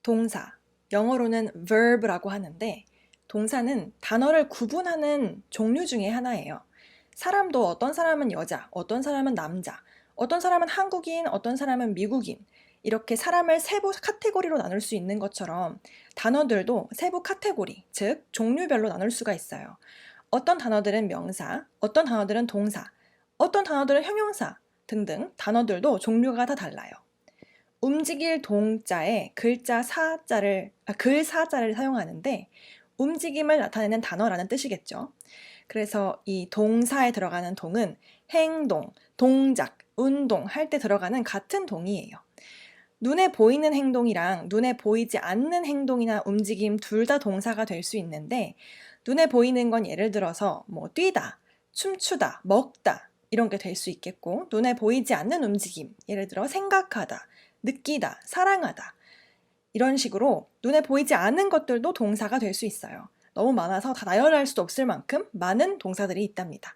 동사, 영어로는 verb라고 하는데 동사는 단어를 구분하는 종류 중에 하나예요. 사람도 어떤 사람은 여자, 어떤 사람은 남자, 어떤 사람은 한국인, 어떤 사람은 미국인 이렇게 사람을 세부 카테고리로 나눌 수 있는 것처럼 단어들도 세부 카테고리, 즉 종류별로 나눌 수가 있어요. 어떤 단어들은 명사, 어떤 단어들은 동사, 어떤 단어들은 형용사 등등 단어들도 종류가 다 달라요. 움직일 동자에 글 사자를 사용하는데 움직임을 나타내는 단어라는 뜻이겠죠. 그래서 이 동사에 들어가는 동은 행동, 동작, 운동 할 때 들어가는 같은 동이에요. 눈에 보이는 행동이랑 눈에 보이지 않는 행동이나 움직임 둘 다 동사가 될 수 있는데 눈에 보이는 건 예를 들어서 뛰다, 춤추다, 먹다 이런 게 될 수 있겠고 눈에 보이지 않는 움직임, 예를 들어 생각하다, 느끼다, 사랑하다 이런 식으로 눈에 보이지 않는 것들도 동사가 될 수 있어요. 너무 많아서 다 나열할 수 없을 만큼 많은 동사들이 있답니다.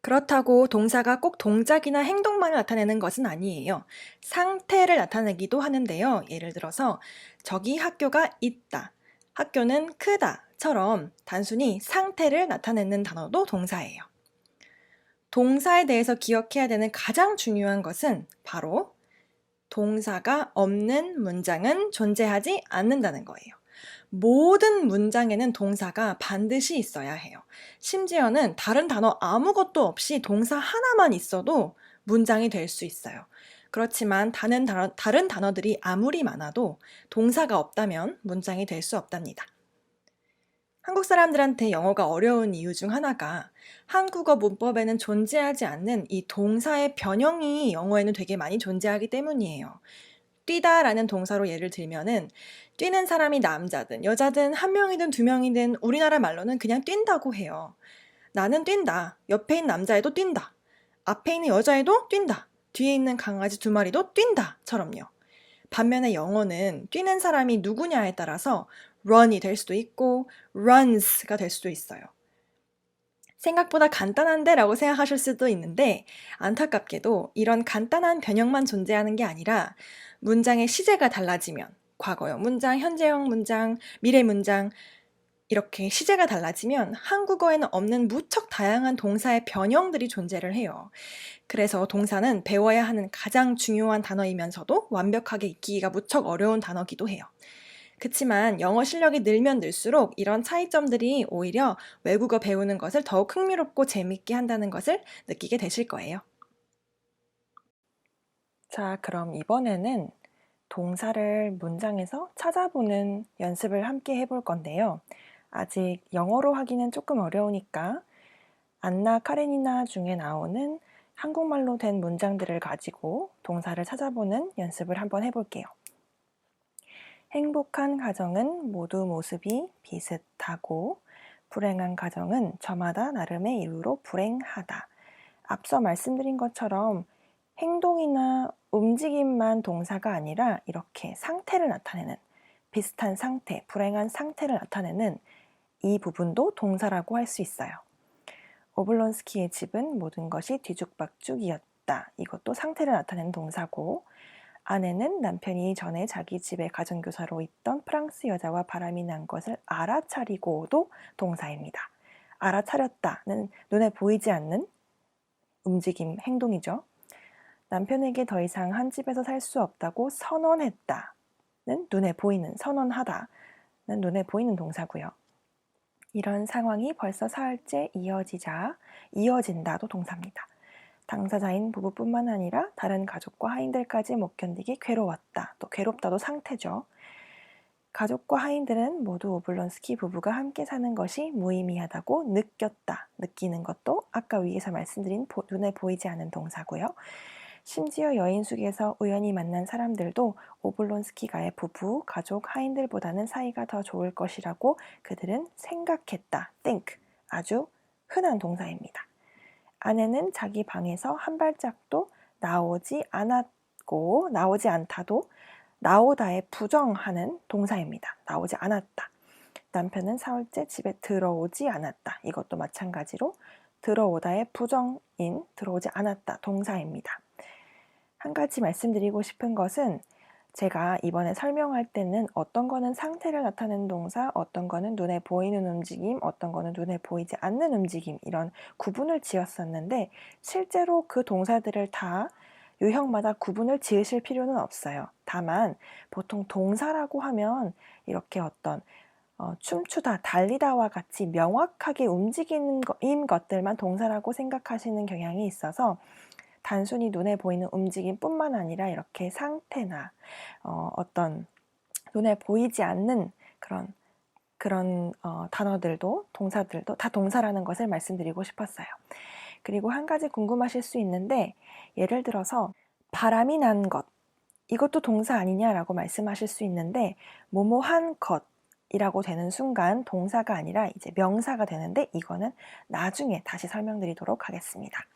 그렇다고 동사가 꼭 동작이나 행동만을 나타내는 것은 아니에요. 상태를 나타내기도 하는데요. 예를 들어서 저기 학교가 있다, 학교는 크다처럼 단순히 상태를 나타내는 단어도 동사예요. 동사에 대해서 기억해야 되는 가장 중요한 것은 바로 동사가 없는 문장은 존재하지 않는다는 거예요. 모든 문장에는 동사가 반드시 있어야 해요. 심지어는 다른 단어 아무것도 없이 동사 하나만 있어도 문장이 될 수 있어요. 그렇지만 다른 단어들이 아무리 많아도 동사가 없다면 문장이 될 수 없답니다. 한국 사람들한테 영어가 어려운 이유 중 하나가 한국어 문법에는 존재하지 않는 이 동사의 변형이 영어에는 되게 많이 존재하기 때문이에요. 뛰다라는 동사로 예를 들면은 뛰는 사람이 남자든 여자든 한 명이든 두 명이든 우리나라 말로는 그냥 뛴다고 해요. 나는 뛴다. 옆에 있는 남자애도 뛴다. 앞에 있는 여자애도 뛴다. 뒤에 있는 강아지 두 마리도 뛴다처럼요. 반면에 영어는 뛰는 사람이 누구냐에 따라서 run이 될 수도 있고 runs가 될 수도 있어요. 생각보다 간단한데 라고 생각하실 수도 있는데 안타깝게도 이런 간단한 변형만 존재하는 게 아니라 문장의 시제가 달라지면 과거형 문장, 현재형 문장, 미래 문장 이렇게 시제가 달라지면 한국어에는 없는 무척 다양한 동사의 변형들이 존재를 해요. 그래서 동사는 배워야 하는 가장 중요한 단어이면서도 완벽하게 익히기가 무척 어려운 단어기도 해요. 그치만 영어 실력이 늘면 늘수록 이런 차이점들이 오히려 외국어 배우는 것을 더욱 흥미롭고 재밌게 한다는 것을 느끼게 되실 거예요. 자, 그럼 이번에는 동사를 문장에서 찾아보는 연습을 함께 해볼 건데요. 아직 영어로 하기는 조금 어려우니까 안나 카레니나 중에 나오는 한국말로 된 문장들을 가지고 동사를 찾아보는 연습을 한번 해볼게요. 행복한 가정은 모두 모습이 비슷하고 불행한 가정은 저마다 나름의 이유로 불행하다. 앞서 말씀드린 것처럼 행동이나 움직임만 동사가 아니라 이렇게 상태를 나타내는 비슷한 상태, 불행한 상태를 나타내는 이 부분도 동사라고 할 수 있어요. 오블론스키의 집은 모든 것이 뒤죽박죽이었다. 이것도 상태를 나타내는 동사고 아내는 남편이 전에 자기 집에 가정교사로 있던 프랑스 여자와 바람이 난 것을 알아차리고도 동사입니다. 알아차렸다는 눈에 보이지 않는 움직임, 행동이죠. 남편에게 더 이상 한 집에서 살 수 없다고 선언했다는 눈에 보이는, 선언하다는 눈에 보이는 동사고요. 이런 상황이 벌써 사흘째 이어진다도 동사입니다. 당사자인 부부뿐만 아니라 다른 가족과 하인들까지 못 견디게 괴로웠다. 또 괴롭다도 상태죠. 가족과 하인들은 모두 오블론스키 부부가 함께 사는 것이 무의미하다고 느꼈다. 느끼는 것도 아까 위에서 말씀드린 눈에 보이지 않는 동사고요. 심지어 여인숙에서 우연히 만난 사람들도 오블론스키가의 부부, 가족, 하인들보다는 사이가 더 좋을 것이라고 그들은 생각했다. think. 아주 흔한 동사입니다. 아내는 자기 방에서 한 발짝도 나오지 않다도 나오다에 부정하는 동사입니다. 나오지 않았다. 남편은 사흘째 집에 들어오지 않았다. 이것도 마찬가지로 들어오다의 부정인 들어오지 않았다 동사입니다. 한 가지 말씀드리고 싶은 것은 제가 이번에 설명할 때는 어떤 거는 상태를 나타내는 동사, 어떤 거는 눈에 보이는 움직임, 어떤 거는 눈에 보이지 않는 움직임, 이런 구분을 지었었는데 실제로 그 동사들을 다 유형마다 구분을 지으실 필요는 없어요. 다만 보통 동사라고 하면 이렇게 어떤 춤추다, 달리다와 같이 명확하게 움직이는 것들만 동사라고 생각하시는 경향이 있어서 단순히 눈에 보이는 움직임뿐만 아니라 이렇게 상태나 어떤 눈에 보이지 않는 그런 단어들도 동사들도 다 동사라는 것을 말씀드리고 싶었어요. 그리고 한 가지 궁금하실 수 있는데 예를 들어서 바람이 난 것, 이것도 동사 아니냐라고 말씀하실 수 있는데 뭐뭐한 것이라고 되는 순간 동사가 아니라 이제 명사가 되는데 이거는 나중에 다시 설명드리도록 하겠습니다.